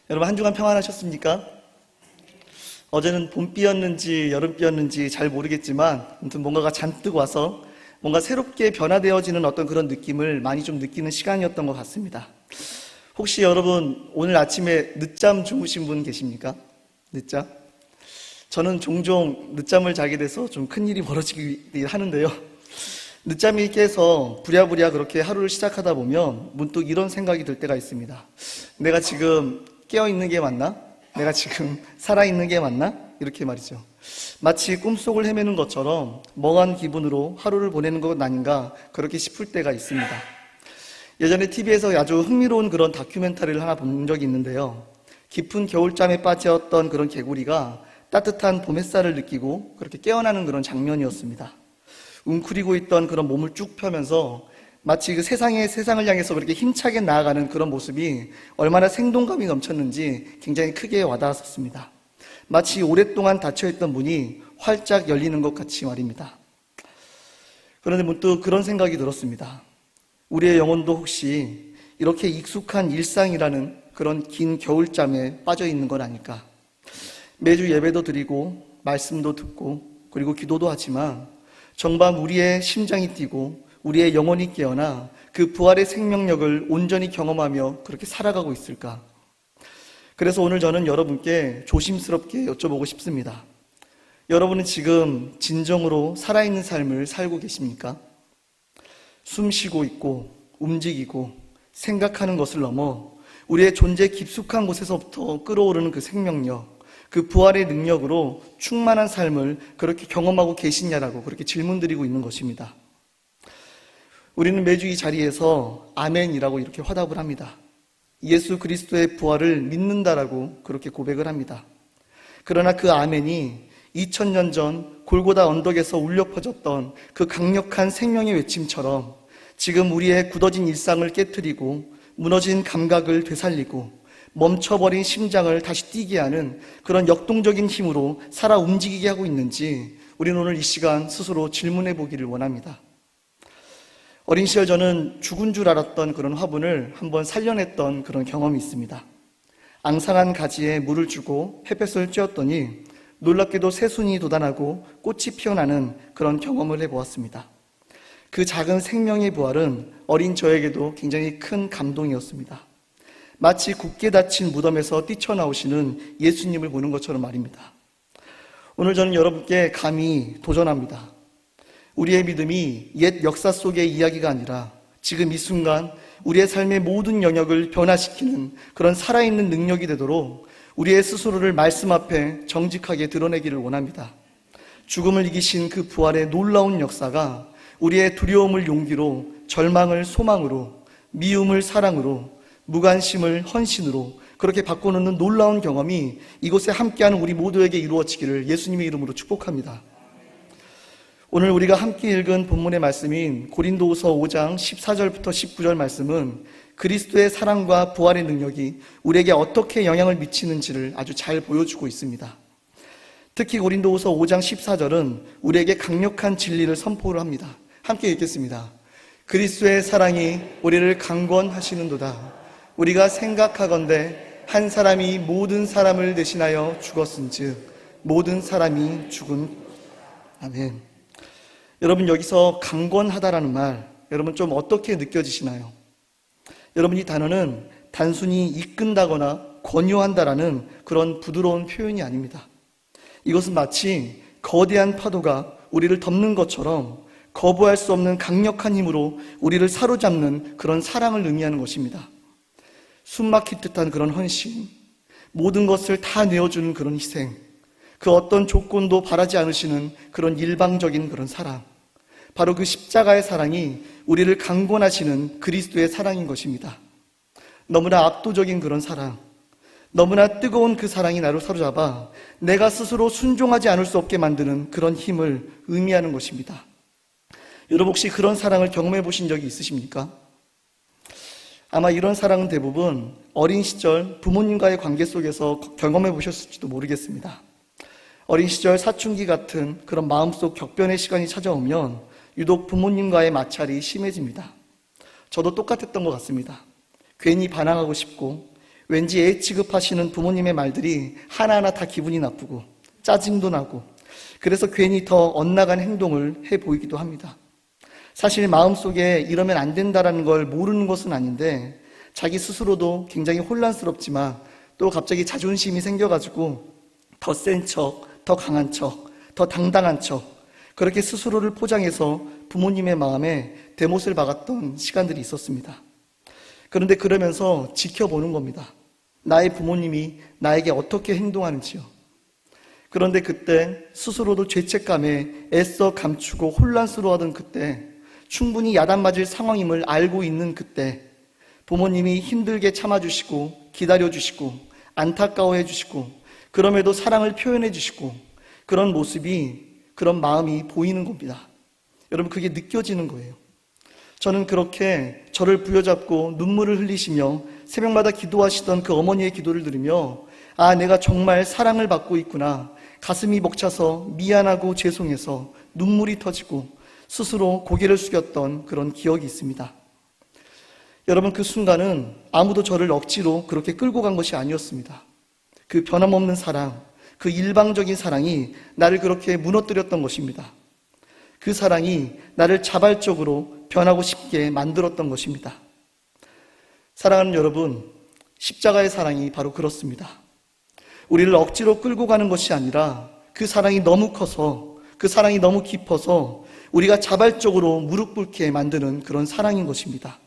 여러분 한 주간 평안하셨습니까? 어제는 봄비였는지 여름비였는지 잘 모르겠지만 아무튼 뭔가가 잔뜩 와서 뭔가 새롭게 변화되어지는 어떤 그런 느낌을 많이 좀 느끼는 시간이었던 것 같습니다. 혹시 여러분 오늘 아침에 늦잠 주무신 분 계십니까? 늦잠? 저는 종종 늦잠을 자게 돼서 좀 큰일이 벌어지기 하는데요. 늦잠이 깨서 부랴부랴 그렇게 하루를 시작하다 보면 문득 이런 생각이 들 때가 있습니다. 내가 지금 깨어있는 게 맞나? 내가 지금 살아있는 게 맞나? 이렇게 말이죠. 마치 꿈속을 헤매는 것처럼 멍한 기분으로 하루를 보내는 것 아닌가 그렇게 싶을 때가 있습니다. 예전에 TV에서 아주 흥미로운 그런 다큐멘터리를 하나 본 적이 있는데요. 깊은 겨울잠에 빠졌던 그런 개구리가 따뜻한 봄 햇살을 느끼고 그렇게 깨어나는 그런 장면이었습니다. 웅크리고 있던 그런 몸을 쭉 펴면서 마치 그 세상을 향해서 그렇게 힘차게 나아가는 그런 모습이 얼마나 생동감이 넘쳤는지 굉장히 크게 와닿았었습니다. 마치 오랫동안 닫혀있던 문이 활짝 열리는 것 같이 말입니다. 그런데 문득 그런 생각이 들었습니다. 우리의 영혼도 혹시 이렇게 익숙한 일상이라는 그런 긴 겨울잠에 빠져있는 건 아닐까? 매주 예배도 드리고 말씀도 듣고 그리고 기도도 하지만 정말 우리의 심장이 뛰고 우리의 영혼이 깨어나 그 부활의 생명력을 온전히 경험하며 그렇게 살아가고 있을까? 그래서 오늘 저는 여러분께 조심스럽게 여쭤보고 싶습니다. 여러분은 지금 진정으로 살아있는 삶을 살고 계십니까? 숨 쉬고 있고 움직이고 생각하는 것을 넘어 우리의 존재 깊숙한 곳에서부터 끌어오르는 그 생명력, 그 부활의 능력으로 충만한 삶을 그렇게 경험하고 계시냐라고 그렇게 질문드리고 있는 것입니다. 우리는 매주 이 자리에서 아멘이라고 이렇게 화답을 합니다. 예수 그리스도의 부활을 믿는다라고 그렇게 고백을 합니다. 그러나 그 아멘이 2000년 전 골고다 언덕에서 울려 퍼졌던 그 강력한 생명의 외침처럼 지금 우리의 굳어진 일상을 깨트리고 무너진 감각을 되살리고 멈춰버린 심장을 다시 뛰게 하는 그런 역동적인 힘으로 살아 움직이게 하고 있는지 우리는 오늘 이 시간 스스로 질문해 보기를 원합니다. 어린 시절 저는 죽은 줄 알았던 그런 화분을 한번 살려냈던 그런 경험이 있습니다. 앙상한 가지에 물을 주고 햇볕을 쬐었더니 놀랍게도 새순이 돋아나고 꽃이 피어나는 그런 경험을 해보았습니다. 그 작은 생명의 부활은 어린 저에게도 굉장히 큰 감동이었습니다. 마치 굳게 닫힌 무덤에서 뛰쳐나오시는 예수님을 보는 것처럼 말입니다. 오늘 저는 여러분께 감히 도전합니다. 우리의 믿음이 옛 역사 속의 이야기가 아니라 지금 이 순간 우리의 삶의 모든 영역을 변화시키는 그런 살아있는 능력이 되도록 우리의 스스로를 말씀 앞에 정직하게 드러내기를 원합니다. 죽음을 이기신 그 부활의 놀라운 역사가 우리의 두려움을 용기로, 절망을 소망으로, 미움을 사랑으로, 무관심을 헌신으로 그렇게 바꿔놓는 놀라운 경험이 이곳에 함께하는 우리 모두에게 이루어지기를 예수님의 이름으로 축복합니다. 오늘 우리가 함께 읽은 본문의 말씀인 고린도후서 5장 14절부터 19절 말씀은 그리스도의 사랑과 부활의 능력이 우리에게 어떻게 영향을 미치는지를 아주 잘 보여주고 있습니다. 특히 고린도후서 5장 14절은 우리에게 강력한 진리를 선포를 합니다. 함께 읽겠습니다. 그리스도의 사랑이 우리를 강권하시는도다. 우리가 생각하건대 한 사람이 모든 사람을 대신하여 죽었은즉 모든 사람이 죽은. 아멘. 여러분 여기서 강권하다라는 말 여러분 좀 어떻게 느껴지시나요? 여러분 이 단어는 단순히 이끈다거나 권유한다라는 그런 부드러운 표현이 아닙니다. 이것은 마치 거대한 파도가 우리를 덮는 것처럼 거부할 수 없는 강력한 힘으로 우리를 사로잡는 그런 사랑을 의미하는 것입니다. 숨막힐 듯한 그런 헌신, 모든 것을 다 내어주는 그런 희생, 그 어떤 조건도 바라지 않으시는 그런 일방적인 그런 사랑, 바로 그 십자가의 사랑이 우리를 강권하시는 그리스도의 사랑인 것입니다. 너무나 압도적인 그런 사랑, 너무나 뜨거운 그 사랑이 나를 사로잡아 내가 스스로 순종하지 않을 수 없게 만드는 그런 힘을 의미하는 것입니다. 여러분 혹시 그런 사랑을 경험해 보신 적이 있으십니까? 아마 이런 사랑은 대부분 어린 시절 부모님과의 관계 속에서 경험해 보셨을지도 모르겠습니다. 어린 시절 사춘기 같은 그런 마음속 격변의 시간이 찾아오면 유독 부모님과의 마찰이 심해집니다. 저도 똑같았던 것 같습니다. 괜히 반항하고 싶고 왠지 애 취급하시는 부모님의 말들이 하나하나 다 기분이 나쁘고 짜증도 나고 그래서 괜히 더 엇나간 행동을 해 보이기도 합니다. 사실 마음속에 이러면 안 된다라는 걸 모르는 것은 아닌데 자기 스스로도 굉장히 혼란스럽지만 또 갑자기 자존심이 생겨가지고 더 센 척, 더 강한 척, 더 당당한 척 그렇게 스스로를 포장해서 부모님의 마음에 대못을 박았던 시간들이 있었습니다. 그런데 그러면서 지켜보는 겁니다. 나의 부모님이 나에게 어떻게 행동하는지요. 그런데 그때 스스로도 죄책감에 애써 감추고 혼란스러워하던 그때 충분히 야단 맞을 상황임을 알고 있는 그때 부모님이 힘들게 참아주시고 기다려주시고 안타까워해주시고 그럼에도 사랑을 표현해주시고 그런 모습이 그런 마음이 보이는 겁니다. 여러분 그게 느껴지는 거예요. 저는 그렇게 저를 부여잡고 눈물을 흘리시며 새벽마다 기도하시던 그 어머니의 기도를 들으며 아 내가 정말 사랑을 받고 있구나 가슴이 벅차서 미안하고 죄송해서 눈물이 터지고 스스로 고개를 숙였던 그런 기억이 있습니다. 여러분 그 순간은 아무도 저를 억지로 그렇게 끌고 간 것이 아니었습니다. 그 변함없는 사랑, 그 일방적인 사랑이 나를 그렇게 무너뜨렸던 것입니다. 그 사랑이 나를 자발적으로 변하고 싶게 만들었던 것입니다. 사랑하는 여러분, 십자가의 사랑이 바로 그렇습니다. 우리를 억지로 끌고 가는 것이 아니라 그 사랑이 너무 커서 그 사랑이 너무 깊어서 우리가 자발적으로 무릎 꿇게 만드는 그런 사랑인 것입니다.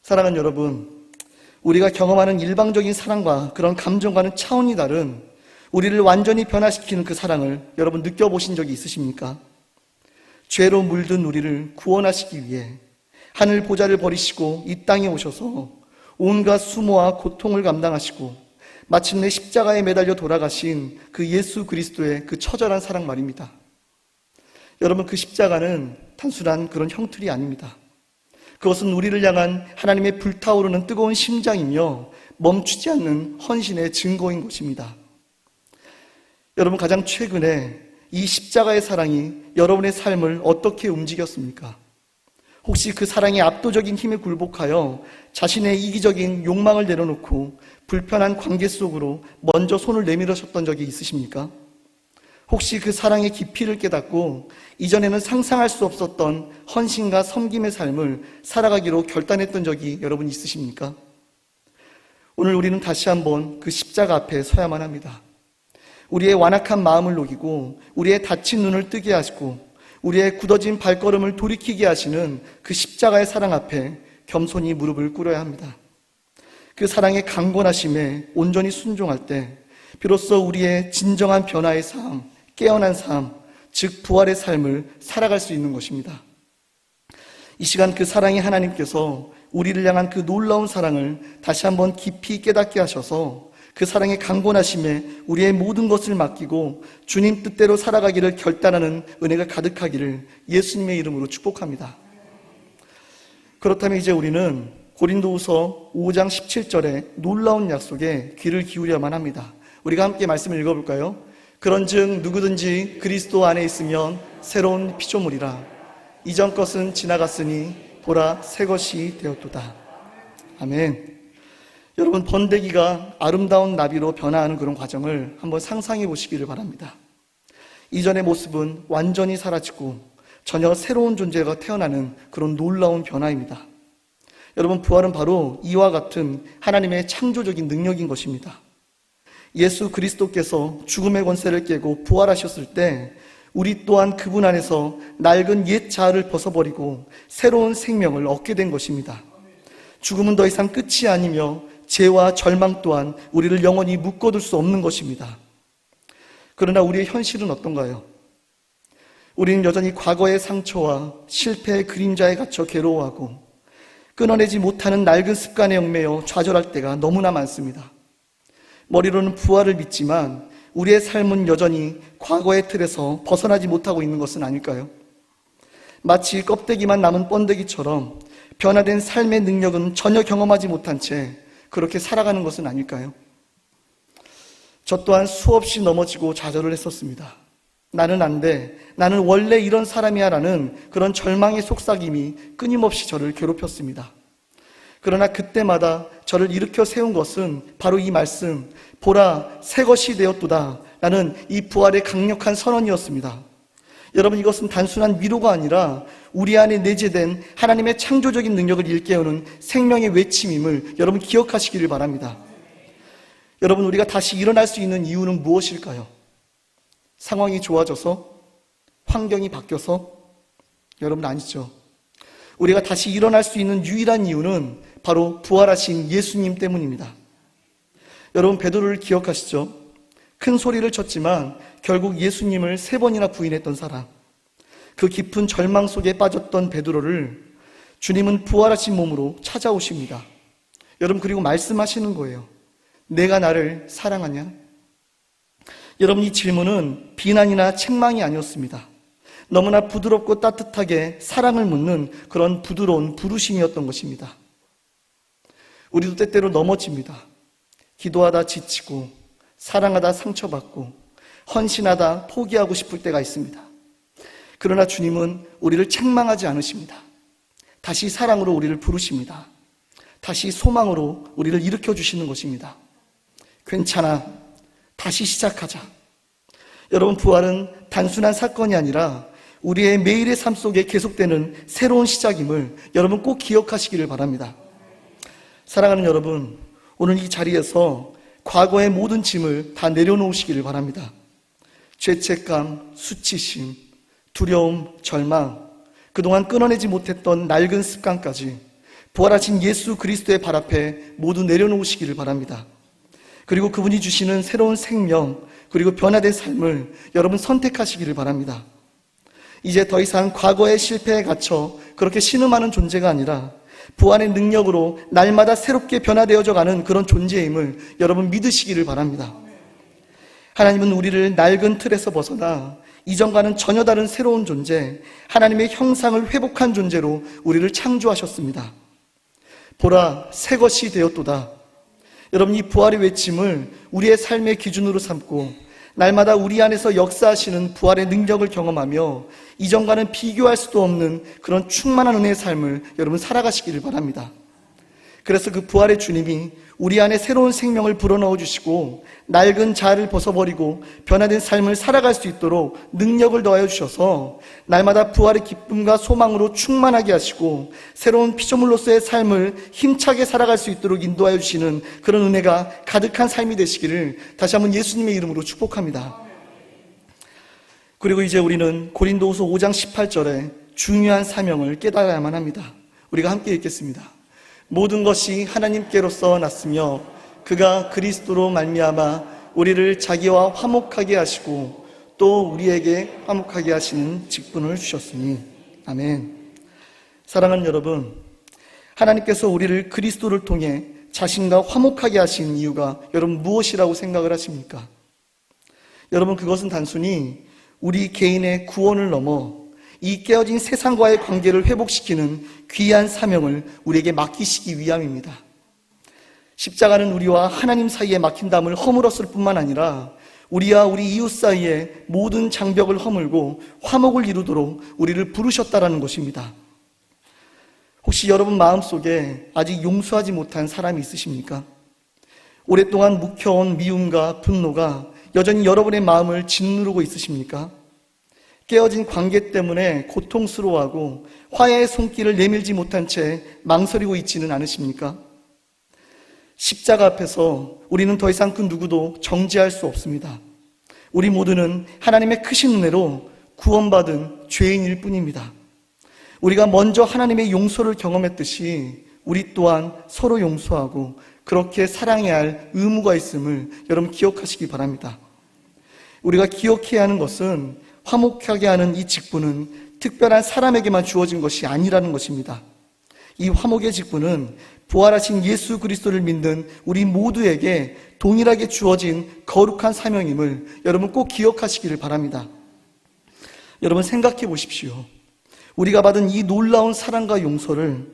사랑하는 여러분, 우리가 경험하는 일방적인 사랑과 그런 감정과는 차원이 다른 우리를 완전히 변화시키는 그 사랑을 여러분 느껴보신 적이 있으십니까? 죄로 물든 우리를 구원하시기 위해 하늘 보좌를 버리시고 이 땅에 오셔서 온갖 수모와 고통을 감당하시고 마침내 십자가에 매달려 돌아가신 그 예수 그리스도의 그 처절한 사랑 말입니다. 여러분 그 십자가는 단순한 그런 형틀이 아닙니다. 그것은 우리를 향한 하나님의 불타오르는 뜨거운 심장이며 멈추지 않는 헌신의 증거인 것입니다. 여러분 가장 최근에 이 십자가의 사랑이 여러분의 삶을 어떻게 움직였습니까? 혹시 그 사랑의 압도적인 힘에 굴복하여 자신의 이기적인 욕망을 내려놓고 불편한 관계 속으로 먼저 손을 내밀으셨던 적이 있으십니까? 혹시 그 사랑의 깊이를 깨닫고 이전에는 상상할 수 없었던 헌신과 섬김의 삶을 살아가기로 결단했던 적이 여러분 있으십니까? 오늘 우리는 다시 한번 그 십자가 앞에 서야만 합니다. 우리의 완악한 마음을 녹이고 우리의 다친 눈을 뜨게 하시고 우리의 굳어진 발걸음을 돌이키게 하시는 그 십자가의 사랑 앞에 겸손히 무릎을 꿇어야 합니다. 그 사랑의 강권하심에 온전히 순종할 때 비로소 우리의 진정한 변화의 삶, 깨어난 삶, 즉 부활의 삶을 살아갈 수 있는 것입니다. 이 시간 그 사랑의 하나님께서 우리를 향한 그 놀라운 사랑을 다시 한번 깊이 깨닫게 하셔서 그 사랑의 강권하심에 우리의 모든 것을 맡기고 주님 뜻대로 살아가기를 결단하는 은혜가 가득하기를 예수님의 이름으로 축복합니다. 그렇다면 이제 우리는 고린도후서 5장 17절의 놀라운 약속에 귀를 기울여야만 합니다. 우리가 함께 말씀을 읽어볼까요? 그런즉 누구든지 그리스도 안에 있으면 새로운 피조물이라 이전 것은 지나갔으니 보라 새 것이 되었도다. 아멘. 여러분 번데기가 아름다운 나비로 변화하는 그런 과정을 한번 상상해 보시기를 바랍니다. 이전의 모습은 완전히 사라지고 전혀 새로운 존재가 태어나는 그런 놀라운 변화입니다. 여러분 부활은 바로 이와 같은 하나님의 창조적인 능력인 것입니다. 예수 그리스도께서 죽음의 권세를 깨고 부활하셨을 때 우리 또한 그분 안에서 낡은 옛 자아를 벗어버리고 새로운 생명을 얻게 된 것입니다. 죽음은 더 이상 끝이 아니며 죄와 절망 또한 우리를 영원히 묶어둘 수 없는 것입니다. 그러나 우리의 현실은 어떤가요? 우리는 여전히 과거의 상처와 실패의 그림자에 갇혀 괴로워하고 끊어내지 못하는 낡은 습관에 얽매여 좌절할 때가 너무나 많습니다. 머리로는 부활을 믿지만 우리의 삶은 여전히 과거의 틀에서 벗어나지 못하고 있는 것은 아닐까요? 마치 껍데기만 남은 번데기처럼 변화된 삶의 능력은 전혀 경험하지 못한 채 그렇게 살아가는 것은 아닐까요? 저 또한 수없이 넘어지고 좌절을 했었습니다. 나는 안 돼. 나는 원래 이런 사람이야 라는 그런 절망의 속삭임이 끊임없이 저를 괴롭혔습니다. 그러나 그때마다 저를 일으켜 세운 것은 바로 이 말씀, 보라, 새 것이 되었도다 라는 이 부활의 강력한 선언이었습니다. 여러분, 이것은 단순한 위로가 아니라 우리 안에 내재된 하나님의 창조적인 능력을 일깨우는 생명의 외침임을 여러분 기억하시기를 바랍니다. 여러분, 우리가 다시 일어날 수 있는 이유는 무엇일까요? 상황이 좋아져서? 환경이 바뀌어서? 여러분, 아니죠. 우리가 다시 일어날 수 있는 유일한 이유는 바로 부활하신 예수님 때문입니다. 여러분, 베드로를 기억하시죠? 큰 소리를 쳤지만 결국 예수님을 3번이나 부인했던 사람, 그 깊은 절망 속에 빠졌던 베드로를 주님은 부활하신 몸으로 찾아오십니다. 여러분, 그리고 말씀하시는 거예요. 내가 나를 사랑하냐? 여러분, 이 질문은 비난이나 책망이 아니었습니다. 너무나 부드럽고 따뜻하게 사랑을 묻는 그런 부드러운 부르심이었던 것입니다. 우리도 때때로 넘어집니다. 기도하다 지치고, 사랑하다 상처받고, 헌신하다 포기하고 싶을 때가 있습니다. 그러나 주님은 우리를 책망하지 않으십니다. 다시 사랑으로 우리를 부르십니다. 다시 소망으로 우리를 일으켜 주시는 것입니다. 괜찮아. 다시 시작하자. 여러분, 부활은 단순한 사건이 아니라 우리의 매일의 삶 속에 계속되는 새로운 시작임을 여러분 꼭 기억하시기를 바랍니다. 사랑하는 여러분, 오늘 이 자리에서 과거의 모든 짐을 다 내려놓으시기를 바랍니다. 죄책감, 수치심, 두려움, 절망, 그동안 끊어내지 못했던 낡은 습관까지 부활하신 예수 그리스도의 발 앞에 모두 내려놓으시기를 바랍니다. 그리고 그분이 주시는 새로운 생명, 그리고 변화된 삶을 여러분 선택하시기를 바랍니다. 이제 더 이상 과거의 실패에 갇혀 그렇게 신음하는 존재가 아니라 부활의 능력으로 날마다 새롭게 변화되어져 가는 그런 존재임을 여러분 믿으시기를 바랍니다. 하나님은 우리를 낡은 틀에서 벗어나 이전과는 전혀 다른 새로운 존재, 하나님의 형상을 회복한 존재로 우리를 창조하셨습니다. 보라, 새 것이 되었도다. 여러분, 이 부활의 외침을 우리의 삶의 기준으로 삼고 날마다 우리 안에서 역사하시는 부활의 능력을 경험하며 이전과는 비교할 수도 없는 그런 충만한 은혜의 삶을 여러분 살아가시기를 바랍니다. 그래서 그 부활의 주님이 우리 안에 새로운 생명을 불어넣어 주시고 낡은 자아를 벗어버리고 변화된 삶을 살아갈 수 있도록 능력을 더하여 주셔서 날마다 부활의 기쁨과 소망으로 충만하게 하시고 새로운 피조물로서의 삶을 힘차게 살아갈 수 있도록 인도하여 주시는 그런 은혜가 가득한 삶이 되시기를 다시 한번 예수님의 이름으로 축복합니다. 그리고 이제 우리는 고린도후서 5장 18절에 중요한 사명을 깨달아야만 합니다. 우리가 함께 읽겠습니다. 모든 것이 하나님께로서 났으며 그가 그리스도로 말미암아 우리를 자기와 화목하게 하시고 또 우리에게 화목하게 하시는 직분을 주셨으니. 아멘. 사랑하는 여러분, 하나님께서 우리를 그리스도를 통해 자신과 화목하게 하신 이유가 여러분 무엇이라고 생각을 하십니까? 여러분, 그것은 단순히 우리 개인의 구원을 넘어 이 깨어진 세상과의 관계를 회복시키는 귀한 사명을 우리에게 맡기시기 위함입니다. 십자가는 우리와 하나님 사이에 막힌 담을 허물었을 뿐만 아니라 우리와 우리 이웃 사이에 모든 장벽을 허물고 화목을 이루도록 우리를 부르셨다라는 것입니다. 혹시 여러분 마음속에 아직 용서하지 못한 사람이 있으십니까? 오랫동안 묵혀온 미움과 분노가 여전히 여러분의 마음을 짓누르고 있으십니까? 깨어진 관계 때문에 고통스러워하고 화해의 손길을 내밀지 못한 채 망설이고 있지는 않으십니까? 십자가 앞에서 우리는 더 이상 그 누구도 정죄할 수 없습니다. 우리 모두는 하나님의 크신 은혜로 구원받은 죄인일 뿐입니다. 우리가 먼저 하나님의 용서를 경험했듯이 우리 또한 서로 용서하고 그렇게 사랑해야 할 의무가 있음을 여러분 기억하시기 바랍니다. 우리가 기억해야 하는 것은 화목하게 하는 이 직분은 특별한 사람에게만 주어진 것이 아니라는 것입니다. 이 화목의 직분은 부활하신 예수 그리스도를 믿는 우리 모두에게 동일하게 주어진 거룩한 사명임을 여러분 꼭 기억하시기를 바랍니다. 여러분 생각해 보십시오. 우리가 받은 이 놀라운 사랑과 용서를,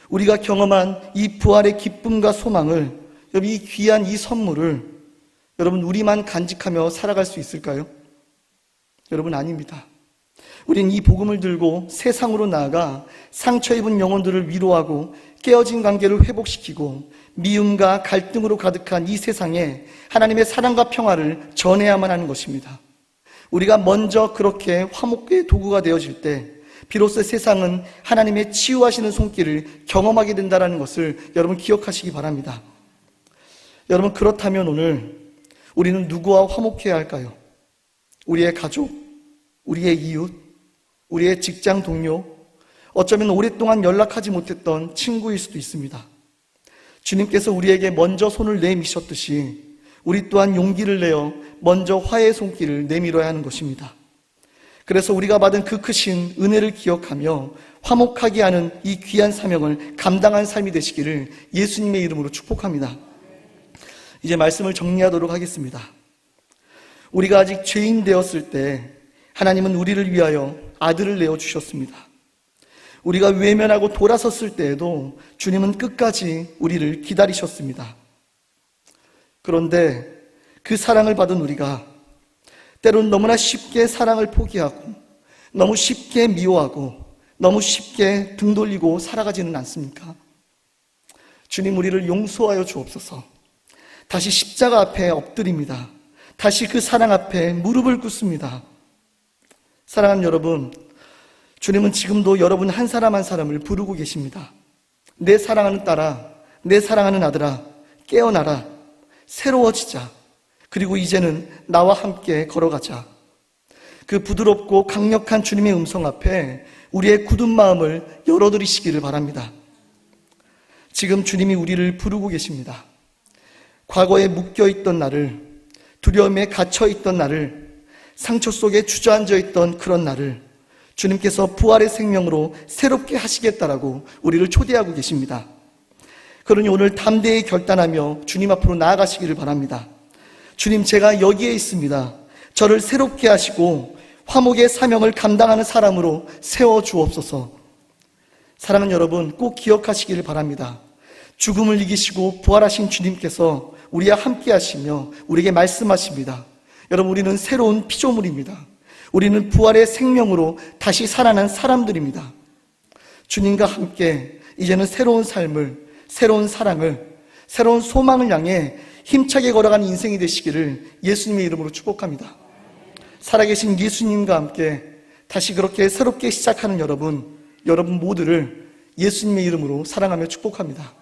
우리가 경험한 이 부활의 기쁨과 소망을, 여러분 이 귀한 이 선물을 여러분 우리만 간직하며 살아갈 수 있을까요? 여러분 아닙니다. 우린 이 복음을 들고 세상으로 나아가 상처 입은 영혼들을 위로하고 깨어진 관계를 회복시키고 미움과 갈등으로 가득한 이 세상에 하나님의 사랑과 평화를 전해야만 하는 것입니다. 우리가 먼저 그렇게 화목의 도구가 되어질 때 비로소 세상은 하나님의 치유하시는 손길을 경험하게 된다는 것을 여러분 기억하시기 바랍니다. 여러분, 그렇다면 오늘 우리는 누구와 화목해야 할까요? 우리의 가족, 우리의 이웃, 우리의 직장 동료, 어쩌면 오랫동안 연락하지 못했던 친구일 수도 있습니다. 주님께서 우리에게 먼저 손을 내미셨듯이 우리 또한 용기를 내어 먼저 화해의 손길을 내밀어야 하는 것입니다. 그래서 우리가 받은 그 크신 은혜를 기억하며 화목하게 하는 이 귀한 사명을 감당한 삶이 되시기를 예수님의 이름으로 축복합니다. 이제 말씀을 정리하도록 하겠습니다. 우리가 아직 죄인 되었을 때 하나님은 우리를 위하여 아들을 내어주셨습니다. 우리가 외면하고 돌아섰을 때에도 주님은 끝까지 우리를 기다리셨습니다. 그런데 그 사랑을 받은 우리가 때론 너무나 쉽게 사랑을 포기하고 너무 쉽게 미워하고 너무 쉽게 등 돌리고 살아가지는 않습니까? 주님, 우리를 용서하여 주옵소서. 다시 십자가 앞에 엎드립니다. 다시 그 사랑 앞에 무릎을 꿇습니다. 사랑하는 여러분, 주님은 지금도 여러분 한 사람 한 사람을 부르고 계십니다. 내 사랑하는 딸아, 내 사랑하는 아들아, 깨어나라. 새로워지자. 그리고 이제는 나와 함께 걸어가자. 그 부드럽고 강력한 주님의 음성 앞에 우리의 굳은 마음을 열어드리시기를 바랍니다. 지금 주님이 우리를 부르고 계십니다. 과거에 묶여있던 나를, 두려움에 갇혀있던 나를, 상처 속에 주저앉아 있던 그런 나를 주님께서 부활의 생명으로 새롭게 하시겠다라고 우리를 초대하고 계십니다. 그러니 오늘 담대히 결단하며 주님 앞으로 나아가시기를 바랍니다. 주님, 제가 여기에 있습니다. 저를 새롭게 하시고 화목의 사명을 감당하는 사람으로 세워주옵소서. 사랑하는 여러분, 꼭 기억하시기를 바랍니다. 죽음을 이기시고 부활하신 주님께서 우리와 함께 하시며 우리에게 말씀하십니다. 여러분, 우리는 새로운 피조물입니다. 우리는 부활의 생명으로 다시 살아난 사람들입니다. 주님과 함께 이제는 새로운 삶을, 새로운 사랑을, 새로운 소망을 향해 힘차게 걸어가는 인생이 되시기를 예수님의 이름으로 축복합니다. 살아계신 예수님과 함께 다시 그렇게 새롭게 시작하는 여러분 모두를 예수님의 이름으로 사랑하며 축복합니다.